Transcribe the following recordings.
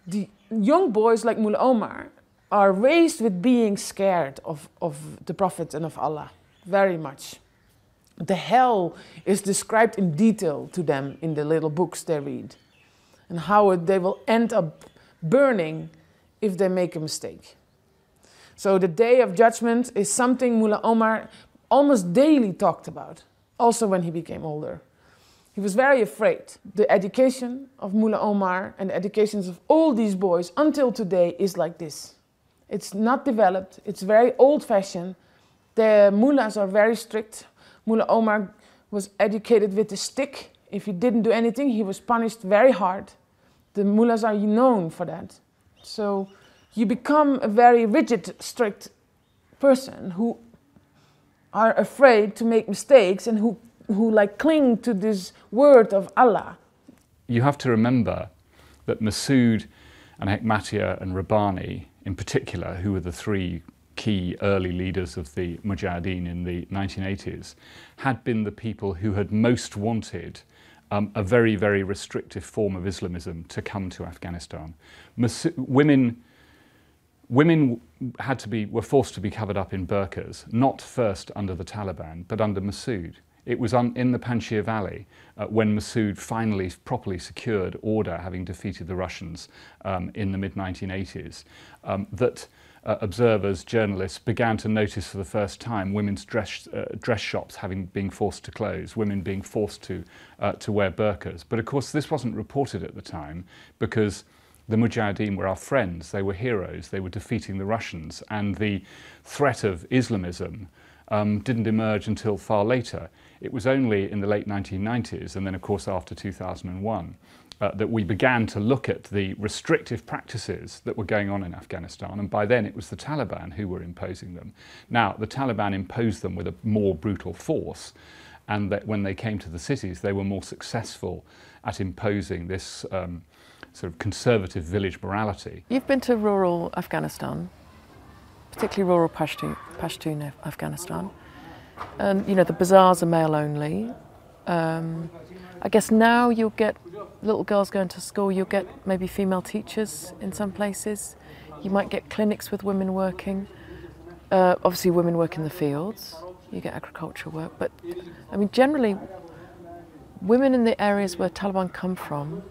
the young boys like Mollah Omar are raised with being scared of the Prophet and of Allah, very much. The hell is described in detail to them in the little books they read, and how they will end up burning if they make a mistake. So the day of judgment is something Mollah Omar almost daily talked about, also when he became older. He was very afraid. The education of Mollah Omar and the educations of all these boys until today is like this. It's not developed, it's very old-fashioned. The mullahs are very strict. Mollah Omar was educated with a stick. If he didn't do anything, he was punished very hard. The mullahs are known for that. So you become a very rigid, strict person who are afraid to make mistakes and who like cling to this word of Allah. You have to remember that Masood and Hekmatyar and Rabbani in particular, who were the three key early leaders of the Mujahideen in the 1980s, had been the people who had most wanted a very, very restrictive form of Islamism to come to Afghanistan. Women were forced to be covered up in burqas, not first under the Taliban, but under Masood. It was in the Panjshir Valley when Masood finally properly secured order, having defeated the Russians in the mid-1980s, that observers, journalists began to notice for the first time women's dress shops being forced to close, women being forced to wear burqas. But of course this wasn't reported at the time because the Mujahideen were our friends, they were heroes, they were defeating the Russians, and the threat of Islamism didn't emerge until far later. It was only in the late 1990s, and then of course after 2001, that we began to look at the restrictive practices that were going on in Afghanistan, and by then it was the Taliban who were imposing them. Now, the Taliban imposed them with a more brutal force, and that when they came to the cities, they were more successful at imposing this sort of conservative village morality. You've been to rural Afghanistan, particularly rural Pashtun Afghanistan, and you know the bazaars are male only. I guess now you'll get little girls going to school, you'll get maybe female teachers in some places. You might get clinics with women working. Obviously women work in the fields, you get agricultural work, but I mean generally women in the areas where Taliban come from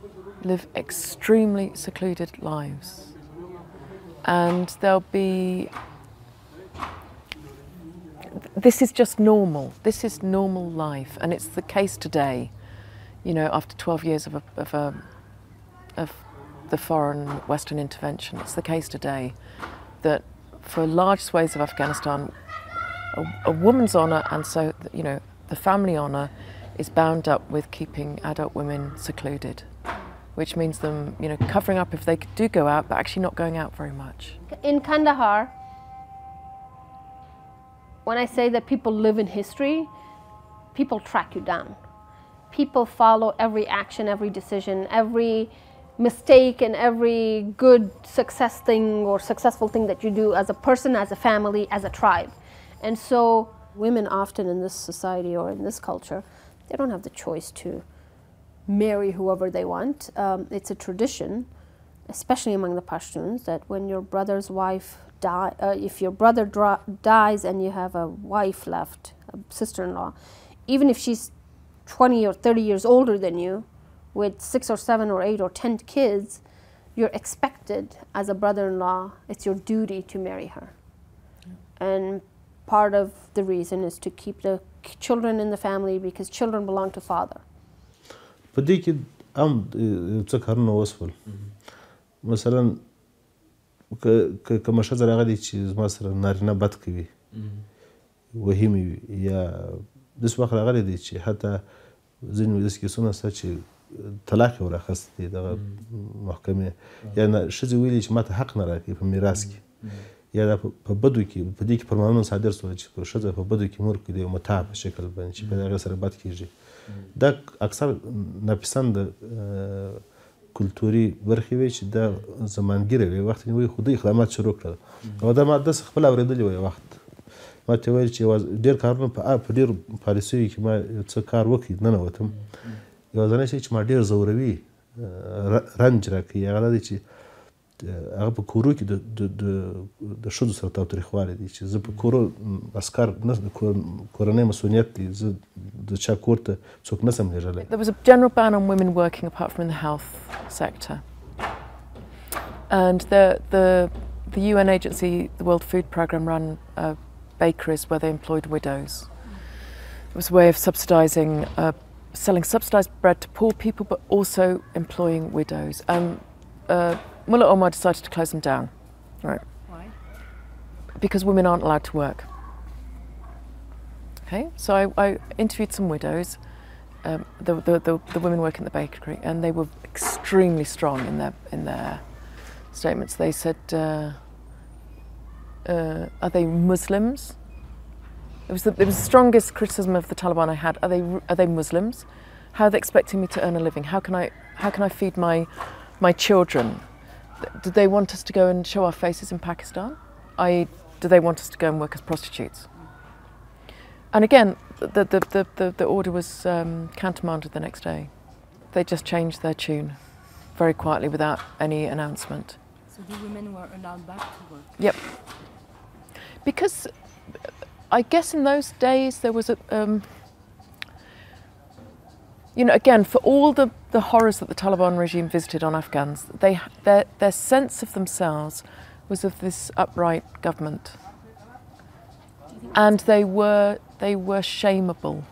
live extremely secluded lives. And there'll be, this is just normal. This is normal life, and it's the case today. You know, after 12 years of the foreign Western intervention, it's the case today that for large swathes of Afghanistan, a woman's honour and so, you know, the family honour is bound up with keeping adult women secluded, which means them, you know, covering up if they do go out, but actually not going out very much. In Kandahar, when I say that people live in history, people track you down. People follow every action, every decision, every mistake and every good success thing or successful thing that you do as a person, as a family, as a tribe. And so women often in this society or in this culture, they don't have the choice to marry whoever they want. It's a tradition, especially among the Pashtuns, that when your brother's wife if your brother dies and you have a wife left, a sister-in-law, even if she's 20 or 30 years older than you, with 6 or 7 or 8 or 10 kids, you're expected as a brother-in-law, it's your duty to marry her. And part of the reason is to keep the children in the family because children belong to father. فديك أم تذكرنا وصفل مثلا كما شجرة غادي تشي مثلا نارنا باتكوي وهمي يا دس وقت غادي تشي حتى زين ودسكي سونا ساتشي طلاق ولا خاصتي ده محكمة يعني شذي ويليش ما تحقنا راكي في ميراثك يا بدوكي بديك برمانون صادر سوتش برشة بدوكي مركي ده متعب شكل بنشي بدأ غير باتكي جي ده أكثر نبسند كلتوري برخيويش ده زمان جري وقت نوي خدي خدمات شروع كده وده ما دس خبلا وريدلي وقت ما تقول شيء دير كارن بدير باريسي كما يتسكر وقت ننا وتم يوزني شيء ما دير زوربي رنج راكي يا غلا دي هغه په کورو کې د ښځو سره تاوتریخوالی دی چې زه په کورو اسکار کورنۍ مسؤلیت دی زه د چا کور ته څوک نسم لېږلی. There was a general ban on women working apart from in the health sector. And the UN agency, the World Food Programme, ran bakeries where they employed widows. It was a way of subsidising, selling subsidised bread to poor people, but also employing widows. And Mollah Omar decided to close them down. Right. Why? Because women aren't allowed to work. Okay, so I interviewed some widows, the women working at the bakery, and they were extremely strong in their statements. They said, "Are they Muslims?" It was the strongest criticism of the Taliban I had. Are they Muslims? How are they expecting me to earn a living? How can I feed my children? Do they want us to go and show our faces in Pakistan? Do they want us to go and work as prostitutes? And again, the order was countermanded the next day. They just changed their tune very quietly without any announcement. So the women were allowed back to work? Yep. Because I guess in those days there was a, you know, again, for all the horrors that the Taliban regime visited on Afghans, their sense of themselves was of this upright government. And they were shameable.